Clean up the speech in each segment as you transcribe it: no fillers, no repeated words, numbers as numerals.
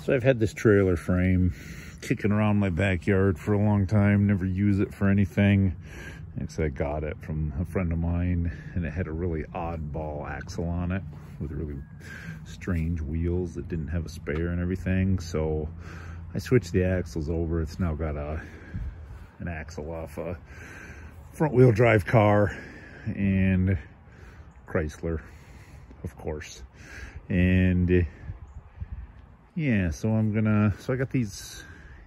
So I've had this trailer frame kicking around my backyard for a long time, never use it for anything. Actually, I got it from a friend of mine, and it had a really oddball axle on it with really strange wheels that didn't have a spare and everything. So I switched the axles over. It's now got an axle off a front wheel drive car and Chrysler, of course. And yeah, so I got these,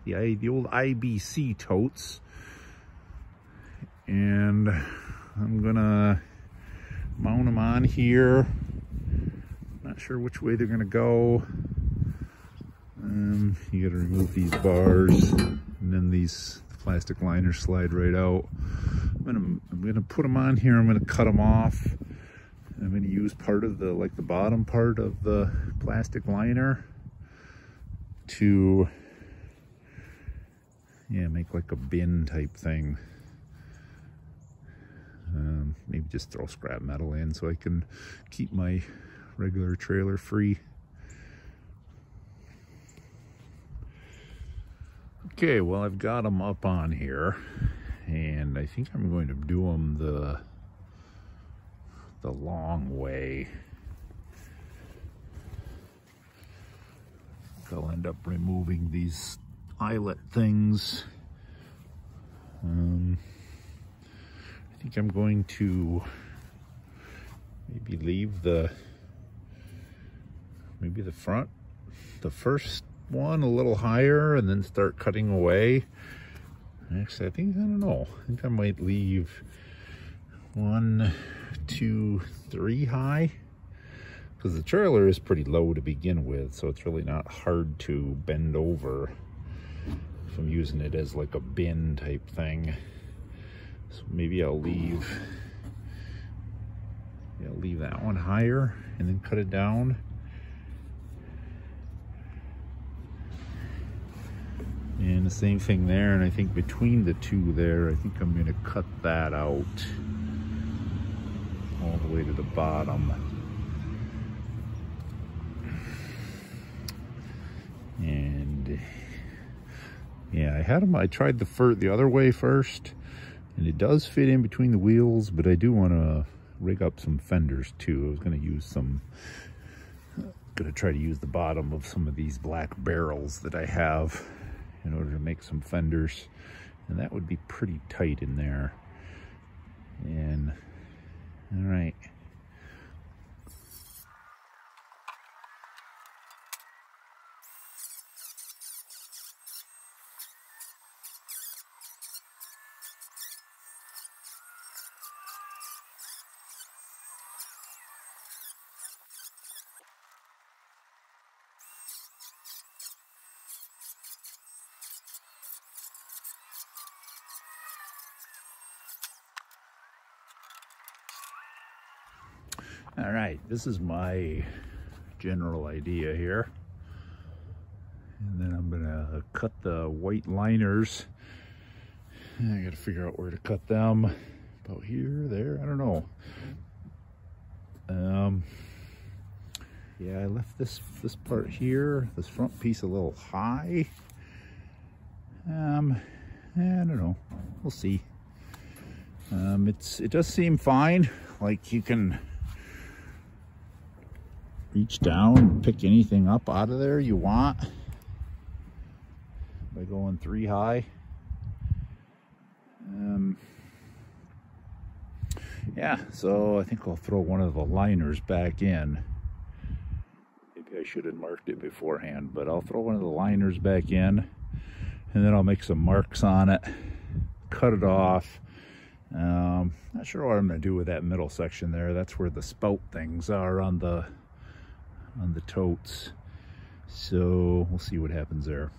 the old IBC totes, and I'm gonna mount them on here. Not sure which way they're gonna go. You gotta remove these bars, and then these plastic liners slide right out. I'm gonna put them on here. I'm gonna cut them off. I'm gonna use part of the bottom part of the plastic liner to make like a bin type thing. Maybe just throw scrap metal in so I can keep my regular trailer free. Okay, well, I've got them up on here, and I think I'm going to do them the long way. I'll end up removing these eyelet things. I think I'm going to maybe leave the first one a little higher and then start cutting away. Actually, I don't know. I think I might leave 1, 2, 3 high, because the trailer is pretty low to begin with, so it's really not hard to bend over if I'm using it as like a bin type thing. So maybe I'll leave that one higher and then cut it down. And the same thing there, and I think between the two there, I think I'm gonna cut that out all the way to the bottom. And yeah, I tried the other way first, and it does fit in between the wheels, but I do want to rig up some fenders too. I was going to try to use the bottom of some of these black barrels that I have in order to make some fenders, and that would be pretty tight in there. And all right. All right, this is my general idea here. And then I'm gonna cut the white liners. I gotta figure out where to cut them. About here, there, I don't know. Yeah, I left this part here, this front piece a little high. I don't know, we'll see. It does seem fine, like you can reach down and pick anything up out of there you want by going 3 high. Yeah, so I think I'll throw one of the liners back in. Maybe I should have marked it beforehand, but I'll throw one of the liners back in, and then I'll make some marks on it, cut it off. Not sure what I'm going to do with that middle section there. That's where the spout things are on the totes. So we'll see what happens there.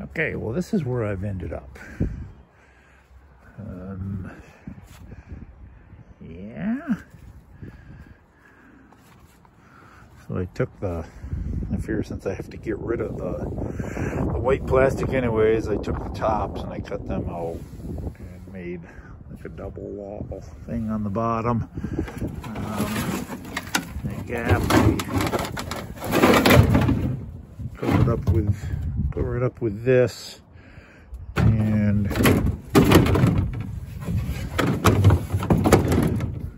Okay, well, this is where I've ended up. Yeah. So I took I figure since I have to get rid of the white plastic anyways, I took the tops and I cut them out and made like a double wall thing on the bottom. A gap. Cover it up with this, and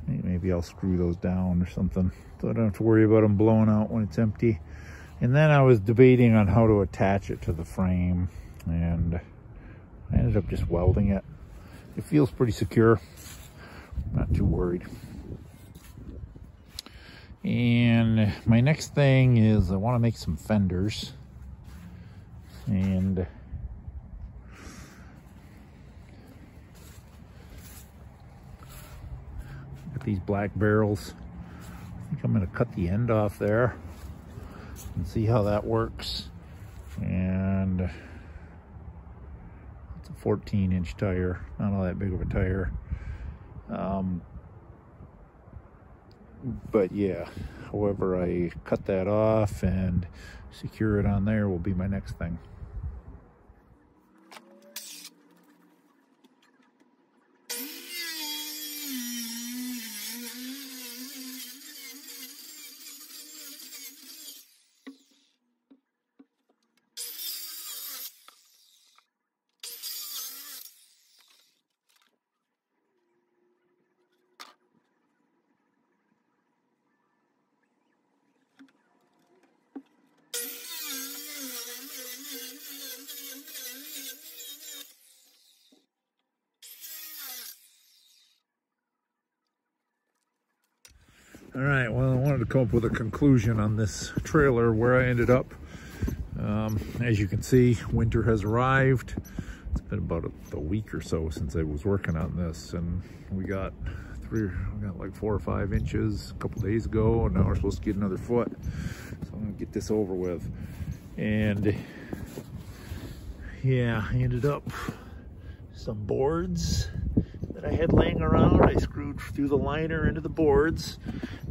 maybe I'll screw those down or something so I don't have to worry about them blowing out when it's empty. And then I was debating on how to attach it to the frame, and I ended up just welding it. It feels pretty secure, not too worried. And my next thing is I want to make some fenders, and look at these black barrels. I think I'm going to cut the end off there and see how that works. And it's a 14-inch tire, not all that big of a tire. But yeah, however I cut that off and secure it on there will be my next thing. All right, well, I wanted to come up with a conclusion on this trailer where I ended up. As you can see, winter has arrived. It's been about a week or so since I was working on this, and we got like 4 or 5 inches a couple days ago, and now we're supposed to get another foot. So I'm gonna get this over with. And yeah, I ended up some boards that I had laying around. I screwed through the liner into the boards,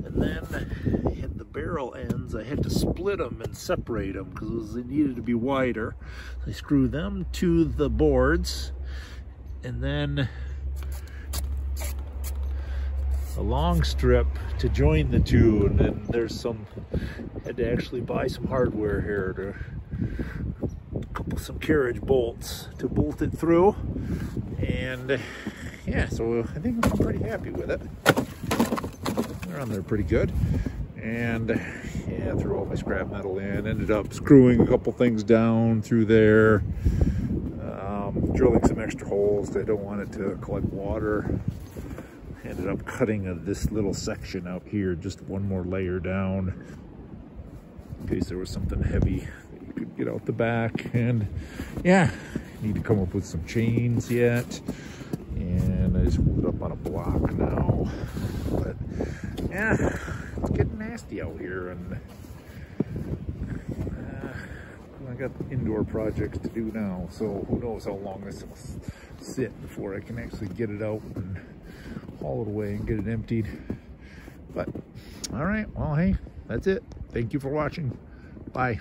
and then I had the barrel ends. I had to split them and separate them because they needed to be wider. I screwed them to the boards, and then a long strip to join the two, and then there's had to actually buy some hardware here some carriage bolts to bolt it through. And yeah, so I think I'm pretty happy with it. They're on there pretty good. And yeah, threw all my scrap metal in, ended up screwing a couple things down through there, drilling some extra holes. I don't want it to collect water. Ended up cutting this little section out here, just one more layer down in case there was something heavy that you could get out the back. And yeah, need to come up with some chains yet, and I just put it up on a block now. But yeah, it's getting nasty out here, and I got indoor projects to do now, so who knows how long this will sit before I can actually get it out and haul it away and get it emptied. But all right, well, hey, that's it. Thank you for watching. Bye.